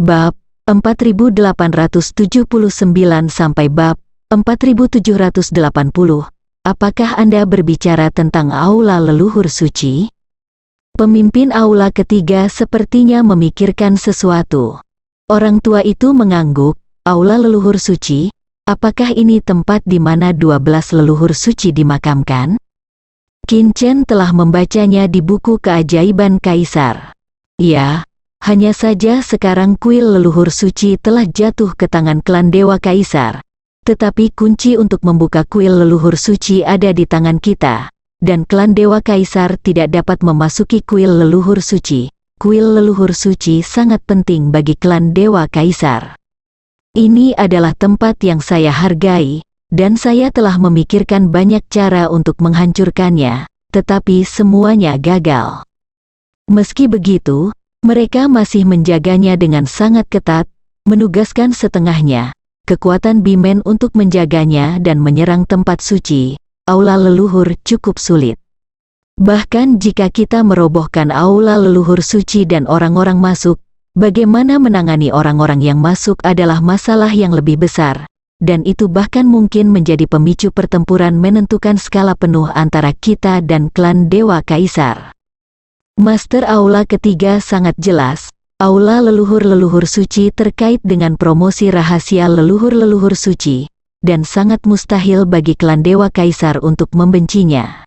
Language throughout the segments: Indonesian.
Bab 4879 sampai bab 4780. Apakah Anda berbicara tentang aula leluhur suci? Pemimpin aula ketiga sepertinya memikirkan sesuatu. Orang tua itu mengangguk. Aula leluhur suci, apakah ini tempat di mana 12 leluhur suci dimakamkan? Qin Chen telah membacanya di buku keajaiban Kaisar. Ya, hanya saja sekarang kuil leluhur suci telah jatuh ke tangan klan Dewa Kaisar. Tetapi kunci untuk membuka kuil leluhur suci ada di tangan kita, dan klan Dewa Kaisar tidak dapat memasuki kuil leluhur suci. Kuil leluhur suci sangat penting bagi klan Dewa Kaisar. Ini adalah tempat yang saya hargai, dan saya telah memikirkan banyak cara untuk menghancurkannya, tetapi semuanya gagal. Meski begitu, mereka masih menjaganya dengan sangat ketat, menugaskan setengahnya kekuatan Bimen untuk menjaganya dan menyerang tempat suci. Aula leluhur cukup sulit. Bahkan jika kita merobohkan aula leluhur suci dan orang-orang masuk, bagaimana menangani orang-orang yang masuk adalah masalah yang lebih besar, dan itu bahkan mungkin menjadi pemicu pertempuran menentukan skala penuh antara kita dan klan Dewa Kaisar. Master aula ketiga sangat jelas, aula leluhur-leluhur suci terkait dengan promosi rahasia leluhur-leluhur suci, dan sangat mustahil bagi klan Dewa Kaisar untuk membencinya.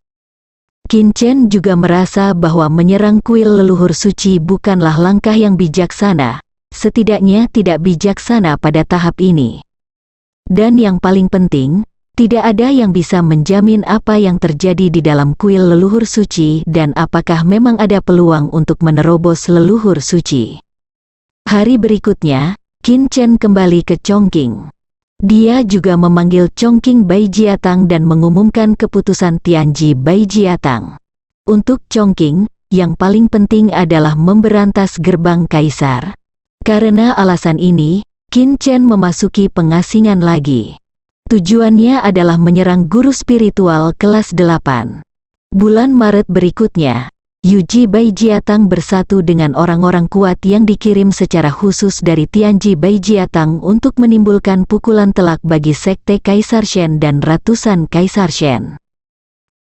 Qin Chen juga merasa bahwa menyerang kuil leluhur suci bukanlah langkah yang bijaksana, setidaknya tidak bijaksana pada tahap ini. Dan yang paling penting, tidak ada yang bisa menjamin apa yang terjadi di dalam kuil leluhur suci dan apakah memang ada peluang untuk menerobos leluhur suci. Hari berikutnya, Qin Chen kembali ke Chongqing. Dia juga memanggil Chongqing Baijiatang dan mengumumkan keputusan Tianji Baijiatang. Untuk Chongqing, yang paling penting adalah memberantas gerbang kaisar. Karena alasan ini, Qin Chen memasuki pengasingan lagi. Tujuannya adalah menyerang guru spiritual kelas 8. Bulan Maret berikutnya, Yuji Baijiatang bersatu dengan orang-orang kuat yang dikirim secara khusus dari Tianji Baijiatang untuk menimbulkan pukulan telak bagi sekte Kaisar Shen dan ratusan Kaisar Shen.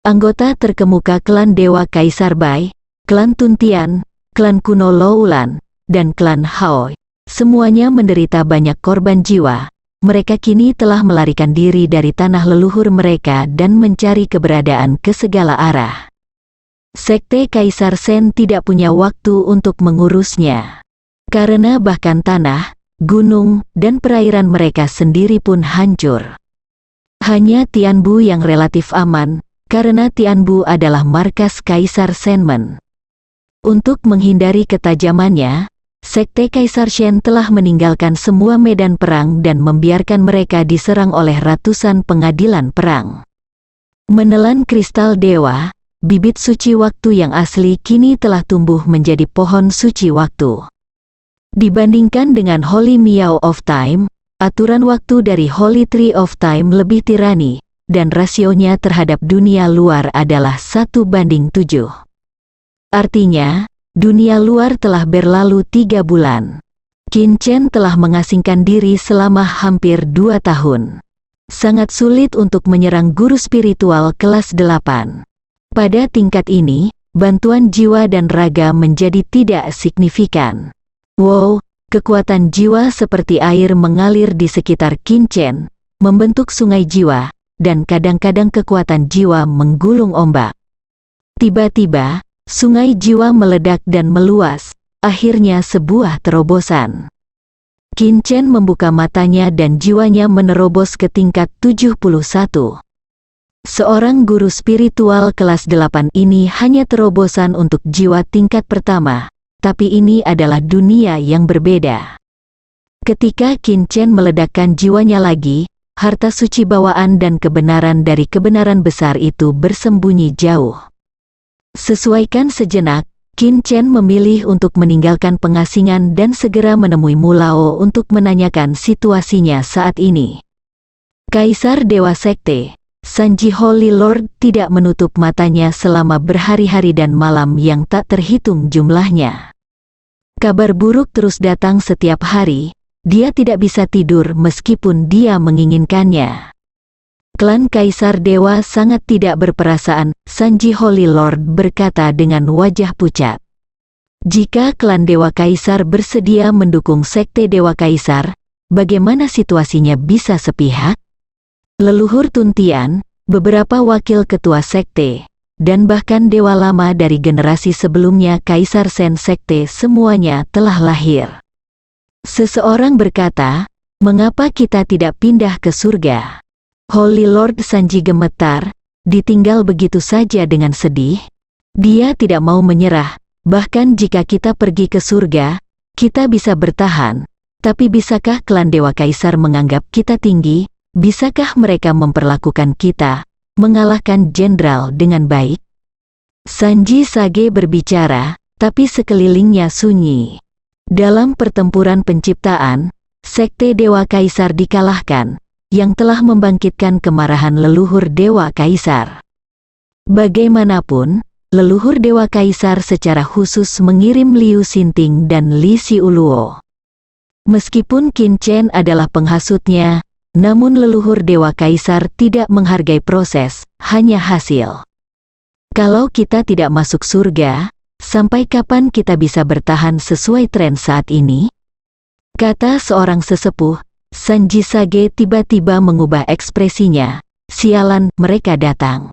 Anggota terkemuka klan Dewa Kaisar Bai, klan Tuntian, klan kuno Loulan, dan klan Hao, semuanya menderita banyak korban jiwa. Mereka kini telah melarikan diri dari tanah leluhur mereka dan mencari keberadaan ke segala arah. Sekte Kaisar Shen tidak punya waktu untuk mengurusnya. Karena bahkan tanah, gunung, dan perairan mereka sendiri pun hancur. Hanya Tianbu yang relatif aman, karena Tianbu adalah markas Kaisar Shenmen. Untuk menghindari ketajamannya, Sekte Kaisar Shen telah meninggalkan semua medan perang dan membiarkan mereka diserang oleh ratusan pengadilan perang. Menelan kristal dewa, bibit suci waktu yang asli kini telah tumbuh menjadi pohon suci waktu. Dibandingkan dengan Holy Miao of Time, aturan waktu dari Holy Tree of Time lebih tirani, dan rasionya terhadap dunia luar adalah 1:7. Artinya, dunia luar telah berlalu 3 bulan. Qin Chen telah mengasingkan diri selama hampir 2 tahun. Sangat sulit untuk menyerang guru spiritual kelas 8. Pada tingkat ini, bantuan jiwa dan raga menjadi tidak signifikan. Wow, kekuatan jiwa seperti air mengalir di sekitar Qin Chen, membentuk sungai jiwa, dan kadang-kadang kekuatan jiwa menggulung ombak. Tiba-tiba, sungai jiwa meledak dan meluas, akhirnya sebuah terobosan. Qin Chen membuka matanya dan jiwanya menerobos ke tingkat 71. Seorang guru spiritual kelas 8 ini hanya terobosan untuk jiwa tingkat pertama, tapi ini adalah dunia yang berbeda. Ketika Qin Chen meledakkan jiwanya lagi, harta suci bawaan dan kebenaran dari kebenaran besar itu bersembunyi jauh. Sesuaikan sejenak, Qin Chen memilih untuk meninggalkan pengasingan dan segera menemui Mulao untuk menanyakan situasinya saat ini. Kaisar Dewa Sekte, Sanji Holy Lord tidak menutup matanya selama berhari-hari dan malam yang tak terhitung jumlahnya. Kabar buruk terus datang setiap hari, dia tidak bisa tidur meskipun dia menginginkannya. Klan Kaisar Dewa sangat tidak berperasaan, Sanji Holy Lord berkata dengan wajah pucat. Jika klan Dewa Kaisar bersedia mendukung sekte Dewa Kaisar, bagaimana situasinya bisa sepihak? Leluhur Tuntian, beberapa wakil ketua sekte, dan bahkan dewa lama dari generasi sebelumnya Kaisar Sen Sekte semuanya telah lahir. Seseorang berkata, mengapa kita tidak pindah ke surga? Holy Lord Sanji gemetar, ditinggal begitu saja dengan sedih. Dia tidak mau menyerah, bahkan jika kita pergi ke surga, kita bisa bertahan. Tapi bisakah klan Dewa Kaisar menganggap kita tinggi? Bisakah mereka memperlakukan kita, mengalahkan jenderal dengan baik? Sanji Sage berbicara, tapi sekelilingnya sunyi. Dalam pertempuran penciptaan, sekte Dewa Kaisar dikalahkan, yang telah membangkitkan kemarahan leluhur Dewa Kaisar. Bagaimanapun, leluhur Dewa Kaisar secara khusus mengirim Liu Xinting dan Li Xiuluo. Meskipun Qin Chen adalah penghasutnya, namun leluhur Dewa Kaisar tidak menghargai proses, hanya hasil. Kalau kita tidak masuk surga, sampai kapan kita bisa bertahan sesuai tren saat ini? Kata seorang sesepuh. Sanji Sage tiba-tiba mengubah ekspresinya. Sialan, mereka datang.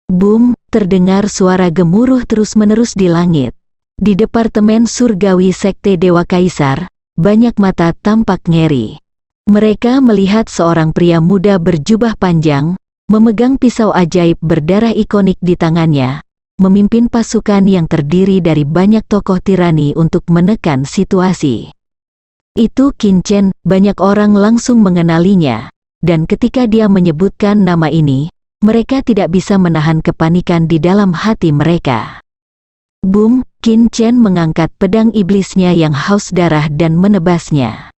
Boom, terdengar suara gemuruh terus-menerus di langit. Di Departemen Surgawi Sekte Dewa Kaisar, banyak mata tampak ngeri. Mereka melihat seorang pria muda berjubah panjang, memegang pisau ajaib berdarah ikonik di tangannya, memimpin pasukan yang terdiri dari banyak tokoh tirani untuk menekan situasi. Itu Qin Chen, banyak orang langsung mengenalinya, dan ketika dia menyebutkan nama ini, mereka tidak bisa menahan kepanikan di dalam hati mereka. Boom, Qin Chen mengangkat pedang iblisnya yang haus darah dan menebasnya.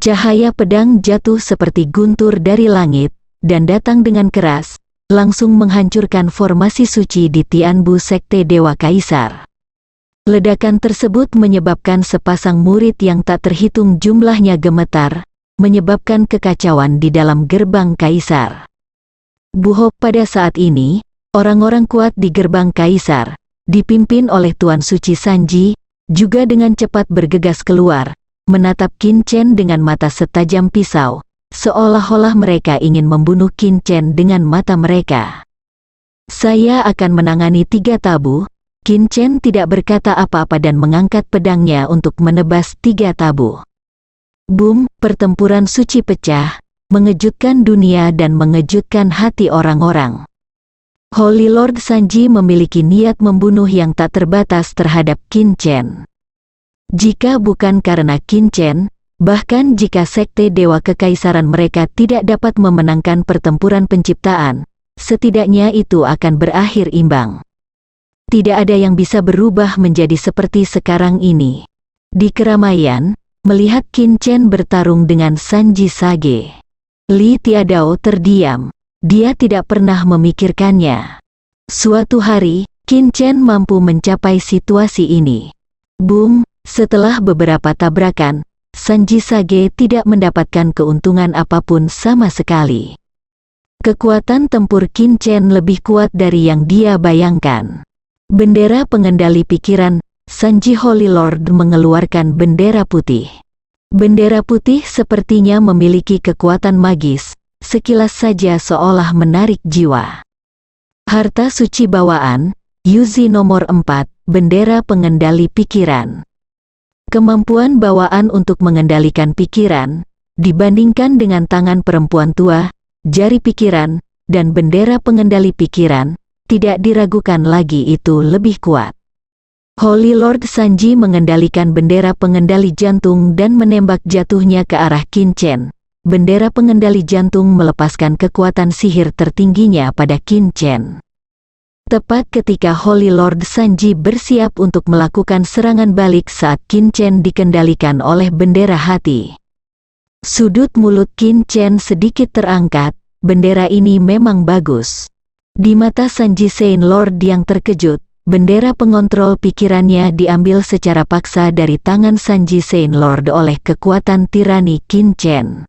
Cahaya pedang jatuh seperti guntur dari langit, dan datang dengan keras, langsung menghancurkan formasi suci di Tianbu Sekte Dewa Kaisar. Ledakan tersebut menyebabkan sepasang murid yang tak terhitung jumlahnya gemetar, menyebabkan kekacauan di dalam gerbang Kaisar. Buho, pada saat ini, orang-orang kuat di gerbang Kaisar, dipimpin oleh Tuan Suci Sanji, juga dengan cepat bergegas keluar, menatap Qin Chen dengan mata setajam pisau, seolah-olah mereka ingin membunuh Qin Chen dengan mata mereka. Saya akan menangani 3 tabu. Qin Chen tidak berkata apa-apa dan mengangkat pedangnya untuk menebas 3 tabu. Boom, pertempuran suci pecah, mengejutkan dunia dan mengejutkan hati orang-orang. Holy Lord Sanji memiliki niat membunuh yang tak terbatas terhadap Qin Chen. Jika bukan karena Qin Chen, bahkan jika sekte Dewa Kekaisaran mereka tidak dapat memenangkan pertempuran penciptaan, setidaknya itu akan berakhir imbang. Tidak ada yang bisa berubah menjadi seperti sekarang ini. Di keramaian, melihat Qin Chen bertarung dengan Sanji Sage, Li Tiadao terdiam. Dia tidak pernah memikirkannya. Suatu hari, Qin Chen mampu mencapai situasi ini. Boom, setelah beberapa tabrakan, Sanji Sage tidak mendapatkan keuntungan apapun sama sekali. Kekuatan tempur Qin Chen lebih kuat dari yang dia bayangkan. Bendera pengendali pikiran, Sanji Holy Lord mengeluarkan bendera putih. Bendera putih sepertinya memiliki kekuatan magis, sekilas saja seolah menarik jiwa. Harta suci bawaan, Yuzi nomor 4, bendera pengendali pikiran. Kemampuan bawaan untuk mengendalikan pikiran, dibandingkan dengan tangan perempuan tua, jari pikiran, dan bendera pengendali pikiran, tidak diragukan lagi itu lebih kuat. Holy Lord Sanji mengendalikan bendera pengendali jantung dan menembak jatuhnya ke arah Qin Chen. Bendera pengendali jantung melepaskan kekuatan sihir tertingginya pada Qin Chen. Tepat ketika Holy Lord Sanji bersiap untuk melakukan serangan balik saat Qin Chen dikendalikan oleh bendera hati. Sudut mulut Qin Chen sedikit terangkat, bendera ini memang bagus. Di mata Sanji Saint Lord yang terkejut, bendera pengontrol pikirannya diambil secara paksa dari tangan Sanji Saint Lord oleh kekuatan tirani Qin Chen.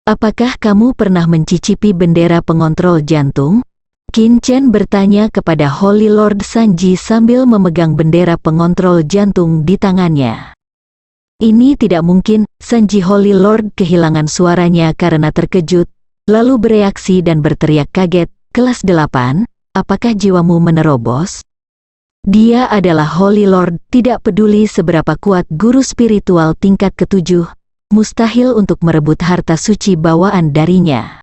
Apakah kamu pernah mencicipi bendera pengontrol jantung? Qin Chen bertanya kepada Holy Lord Sanji sambil memegang bendera pengontrol jantung di tangannya. Ini tidak mungkin, Sanji Holy Lord kehilangan suaranya karena terkejut, lalu bereaksi dan berteriak kaget, kelas 8, apakah jiwamu menerobos? Dia adalah Holy Lord, tidak peduli seberapa kuat guru spiritual tingkat ke-7, mustahil untuk merebut harta suci bawaan darinya.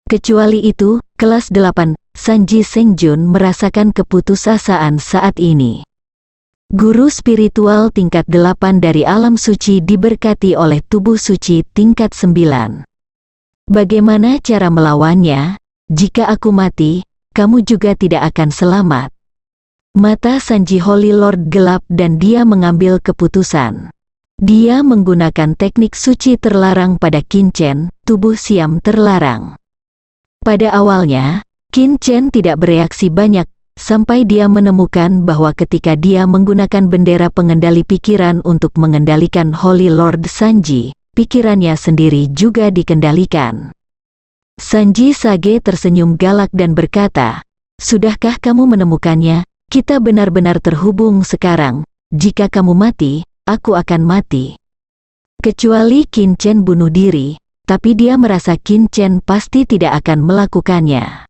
Kecuali itu, kelas 8, Sanji Sengjun merasakan keputusasaan saat ini. Guru spiritual tingkat 8 dari alam suci diberkati oleh tubuh suci tingkat 9. Bagaimana cara melawannya? Jika aku mati, kamu juga tidak akan selamat. Mata Sanji Holy Lord gelap dan dia mengambil keputusan. Dia menggunakan teknik suci terlarang pada Qin Chen, tubuh siam terlarang. Pada awalnya, Qin Chen tidak bereaksi banyak, sampai dia menemukan bahwa ketika dia menggunakan bendera pengendali pikiran untuk mengendalikan Holy Lord Sanji, pikirannya sendiri juga dikendalikan. Sanji Sage tersenyum galak dan berkata, "Sudahkah kamu menemukannya? Kita benar-benar terhubung sekarang. Jika kamu mati, aku akan mati." Kecuali Qin Chen bunuh diri, tapi dia merasa Qin Chen pasti tidak akan melakukannya.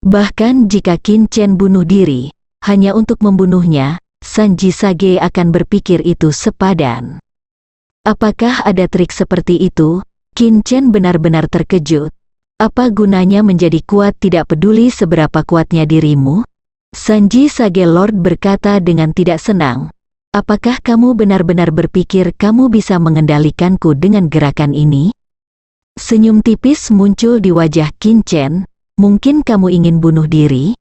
Bahkan jika Qin Chen bunuh diri, hanya untuk membunuhnya, Sanji Sage akan berpikir itu sepadan. Apakah ada trik seperti itu? Qin Chen benar-benar terkejut. Apa gunanya menjadi kuat tidak peduli seberapa kuatnya dirimu? Sanji Sage Lord berkata dengan tidak senang. Apakah kamu benar-benar berpikir kamu bisa mengendalikanku dengan gerakan ini? Senyum tipis muncul di wajah Qin Chen. Mungkin kamu ingin bunuh diri?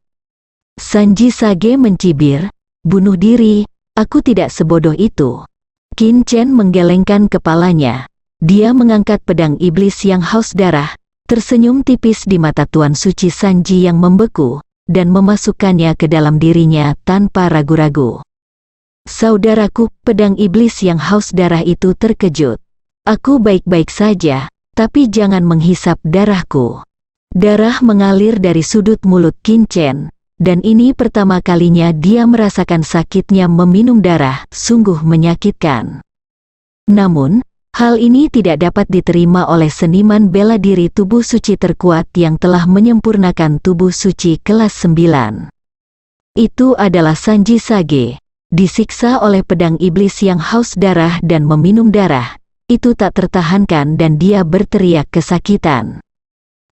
Sanji Sage mencibir, bunuh diri, aku tidak sebodoh itu. Qin Chen menggelengkan kepalanya. Dia mengangkat pedang iblis yang haus darah, tersenyum tipis di mata Tuan Suci Sanji yang membeku, dan memasukkannya ke dalam dirinya tanpa ragu-ragu. Saudaraku, pedang iblis yang haus darah itu terkejut. Aku baik-baik saja, tapi jangan menghisap darahku. Darah mengalir dari sudut mulut Qin Chen, dan ini pertama kalinya dia merasakan sakitnya meminum darah, sungguh menyakitkan. Namun, hal ini tidak dapat diterima oleh seniman bela diri tubuh suci terkuat yang telah menyempurnakan tubuh suci kelas 9. Itu adalah Sanji Sage, disiksa oleh pedang iblis yang haus darah dan meminum darah, itu tak tertahankan dan dia berteriak kesakitan.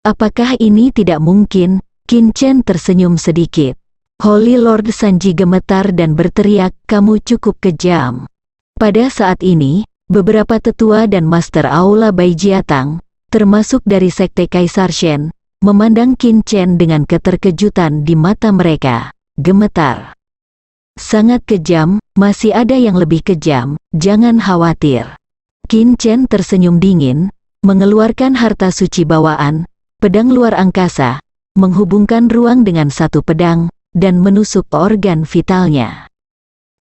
Apakah ini tidak mungkin? Qin Chen tersenyum sedikit. Holy Lord Sanji gemetar dan berteriak, kamu cukup kejam. Pada saat ini, beberapa tetua dan master aula Baijiatang, termasuk dari sekte Kaisar Shen, memandang Qin Chen dengan keterkejutan di mata mereka, gemetar. Sangat kejam, masih ada yang lebih kejam, jangan khawatir. Qin Chen tersenyum dingin, mengeluarkan harta suci bawaan, pedang luar angkasa, menghubungkan ruang dengan satu pedang, dan menusuk organ vitalnya.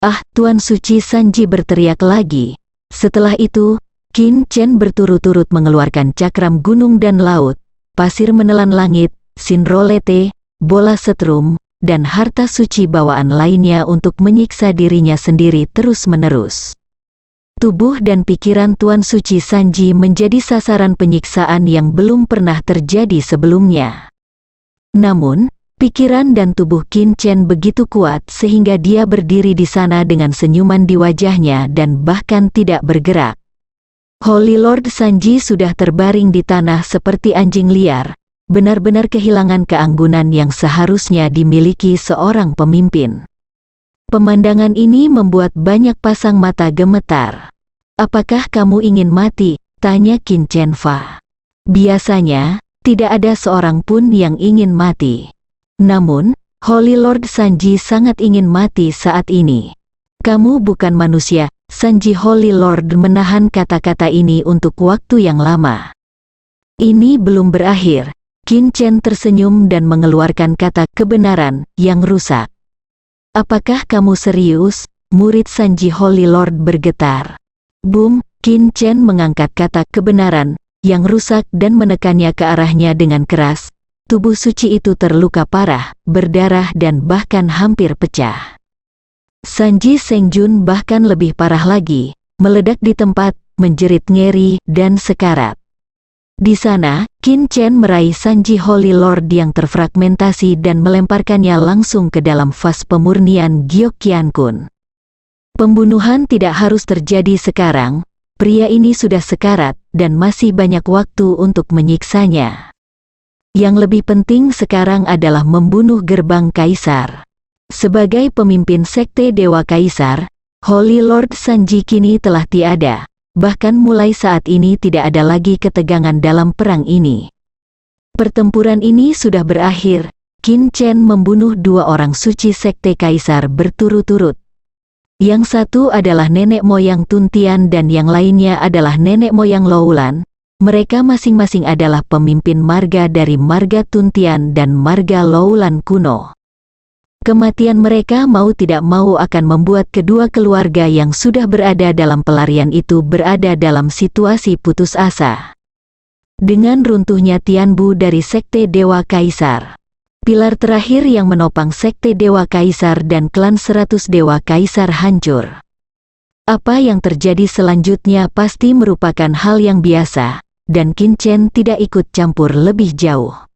Ah, Tuan Suci Sanji berteriak lagi. Setelah itu, Qin Chen berturut-turut mengeluarkan cakram gunung dan laut, pasir menelan langit, sinrolete, bola setrum, dan harta suci bawaan lainnya untuk menyiksa dirinya sendiri terus-menerus. Tubuh dan pikiran Tuan Suci Sanji menjadi sasaran penyiksaan yang belum pernah terjadi sebelumnya. Namun, pikiran dan tubuh Qin Chen begitu kuat sehingga dia berdiri di sana dengan senyuman di wajahnya dan bahkan tidak bergerak. Holy Lord Sanji sudah terbaring di tanah seperti anjing liar, benar-benar kehilangan keanggunan yang seharusnya dimiliki seorang pemimpin. Pemandangan ini membuat banyak pasang mata gemetar. Apakah kamu ingin mati? Tanya Qin Chen Fa. Biasanya, tidak ada seorang pun yang ingin mati. Namun, Holy Lord Sanji sangat ingin mati saat ini. Kamu bukan manusia, Sanji Holy Lord menahan kata-kata ini untuk waktu yang lama. Ini belum berakhir. Qin Chen tersenyum dan mengeluarkan kata kebenaran yang rusak. Apakah kamu serius? Murid Sanji Holy Lord bergetar. Boom, Qin Chen mengangkat kata kebenaran yang rusak dan menekannya ke arahnya dengan keras. Tubuh suci itu terluka parah, berdarah dan bahkan hampir pecah. Sanji Sengjun bahkan lebih parah lagi, meledak di tempat, menjerit ngeri dan sekarat. Di sana, Qin Chen meraih Sanji Holy Lord yang terfragmentasi dan melemparkannya langsung ke dalam vas pemurnian Gyeokyan Kun. Pembunuhan tidak harus terjadi sekarang, pria ini sudah sekarat dan masih banyak waktu untuk menyiksanya. Yang lebih penting sekarang adalah membunuh gerbang kaisar. Sebagai pemimpin sekte Dewa Kaisar, Holy Lord Sanji kini telah tiada. Bahkan mulai saat ini tidak ada lagi ketegangan dalam perang ini. Pertempuran ini sudah berakhir. Qin Chen membunuh 2 orang suci sekte kaisar berturut-turut. Yang satu adalah nenek moyang Tuntian dan yang lainnya adalah nenek moyang Loulan. Mereka masing-masing adalah pemimpin marga dari marga Tuntian dan marga Loulan kuno. Kematian mereka mau tidak mau akan membuat kedua keluarga yang sudah berada dalam pelarian itu berada dalam situasi putus asa. Dengan runtuhnya Tianbu dari Sekte Dewa Kaisar, pilar terakhir yang menopang Sekte Dewa Kaisar dan klan 100 Dewa Kaisar hancur. Apa yang terjadi selanjutnya pasti merupakan hal yang biasa, dan Qin Chen tidak ikut campur lebih jauh.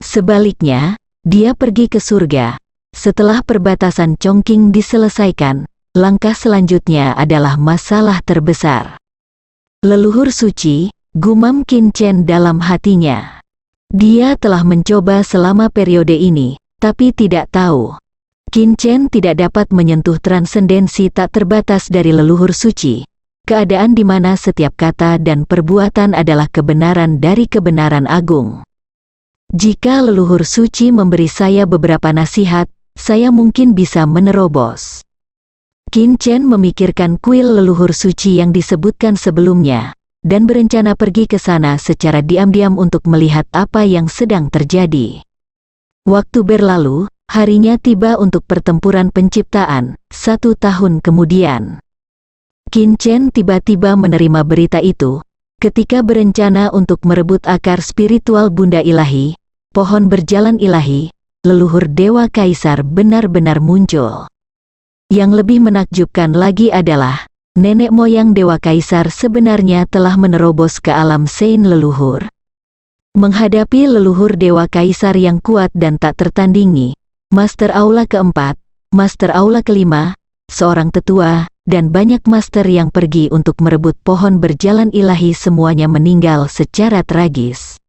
Sebaliknya, dia pergi ke surga. Setelah perbatasan Chongqing diselesaikan, langkah selanjutnya adalah masalah terbesar. Leluhur suci, gumam Qin Chen dalam hatinya. Dia telah mencoba selama periode ini, tapi tidak tahu. Qin Chen tidak dapat menyentuh transendensi tak terbatas dari leluhur suci. Keadaan di mana setiap kata dan perbuatan adalah kebenaran dari kebenaran agung. Jika leluhur suci memberi saya beberapa nasihat, saya mungkin bisa menerobos. Qin Chen memikirkan kuil leluhur suci yang disebutkan sebelumnya, dan berencana pergi ke sana secara diam-diam untuk melihat apa yang sedang terjadi. Waktu berlalu, harinya tiba untuk pertempuran penciptaan, 1 tahun kemudian. Qin Chen tiba-tiba menerima berita itu, ketika berencana untuk merebut akar spiritual Bunda Ilahi, pohon berjalan ilahi. Leluhur Dewa Kaisar benar-benar muncul. Yang lebih menakjubkan lagi adalah, nenek moyang Dewa Kaisar sebenarnya telah menerobos ke alam Sein leluhur. Menghadapi leluhur Dewa Kaisar yang kuat dan tak tertandingi, Master Aula keempat, Master Aula kelima, seorang tetua, dan banyak master yang pergi untuk merebut pohon berjalan ilahi semuanya meninggal secara tragis.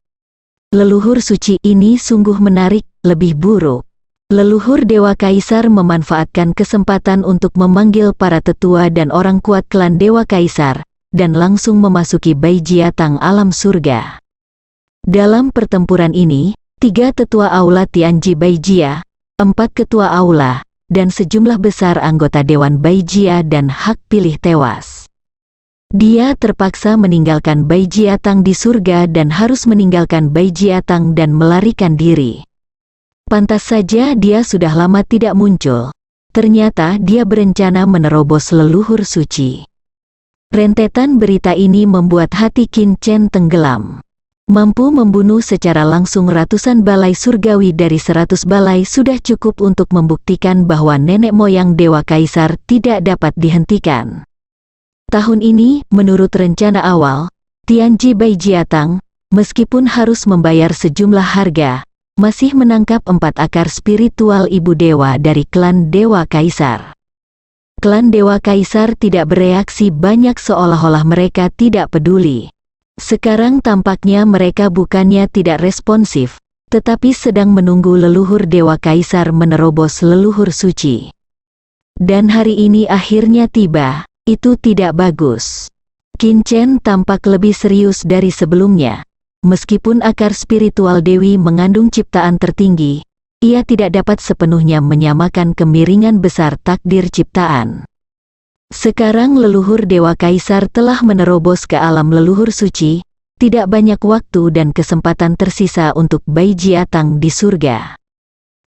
Leluhur suci ini sungguh menarik, lebih buruk. Leluhur Dewa Kaisar memanfaatkan kesempatan untuk memanggil para tetua dan orang kuat klan Dewa Kaisar, dan langsung memasuki Baijiatang alam surga. Dalam pertempuran ini, 3 tetua aula Tianji Baijia, 4 ketua aula, dan sejumlah besar anggota Dewan Baijia dan hak pilih tewas. Dia terpaksa meninggalkan Baijiatang di surga dan harus meninggalkan Baijiatang dan melarikan diri. Pantas saja dia sudah lama tidak muncul. Ternyata dia berencana menerobos leluhur suci. Rentetan berita ini membuat hati Qin Chen tenggelam. Mampu membunuh secara langsung ratusan balai surgawi dari 100 balai sudah cukup untuk membuktikan bahwa nenek moyang Dewa Kaisar tidak dapat dihentikan. Tahun ini, menurut rencana awal, Tianji Baijiatang, meskipun harus membayar sejumlah harga, masih menangkap 4 akar spiritual ibu dewa dari klan Dewa Kaisar. Klan Dewa Kaisar tidak bereaksi banyak seolah-olah mereka tidak peduli. Sekarang tampaknya mereka bukannya tidak responsif, tetapi sedang menunggu leluhur Dewa Kaisar menerobos leluhur suci. Dan hari ini akhirnya tiba. Itu tidak bagus. Qin Chen tampak lebih serius dari sebelumnya. Meskipun akar spiritual Dewi mengandung ciptaan tertinggi, ia tidak dapat sepenuhnya menyamakan kemiringan besar takdir ciptaan. Sekarang leluhur Dewa Kaisar telah menerobos ke alam leluhur suci, tidak banyak waktu dan kesempatan tersisa untuk Baijiatang di surga.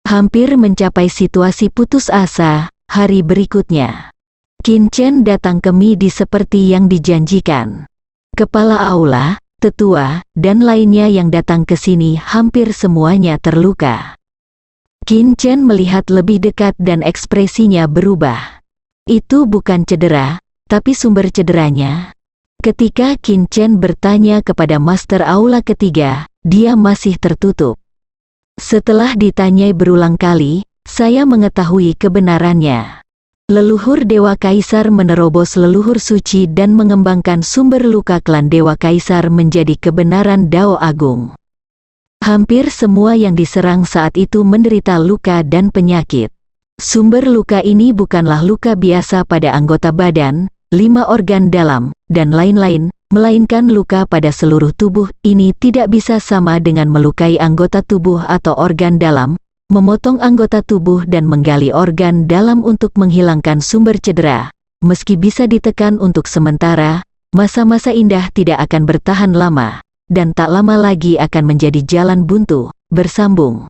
Hampir mencapai situasi putus asa, hari berikutnya. Qin Chen datang ke Midi seperti yang dijanjikan. Kepala aula, tetua, dan lainnya yang datang ke sini hampir semuanya terluka. Qin Chen melihat lebih dekat dan ekspresinya berubah. Itu bukan cedera, tapi sumber cederanya. Ketika Qin Chen bertanya kepada Master Aula ketiga, dia masih tertutup. Setelah ditanyai berulang kali, saya mengetahui kebenarannya. Leluhur Dewa Kaisar menerobos leluhur suci dan mengembangkan sumber luka klan Dewa Kaisar menjadi kebenaran Dao Agung. Hampir semua yang diserang saat itu menderita luka dan penyakit. Sumber luka ini bukanlah luka biasa pada anggota badan, 5 organ dalam, dan lain-lain, melainkan luka pada seluruh tubuh. Ini tidak bisa sama dengan melukai anggota tubuh atau organ dalam, memotong anggota tubuh dan menggali organ dalam untuk menghilangkan sumber cedera. Meski bisa ditekan untuk sementara, masa-masa indah tidak akan bertahan lama, dan tak lama lagi akan menjadi jalan buntu, bersambung.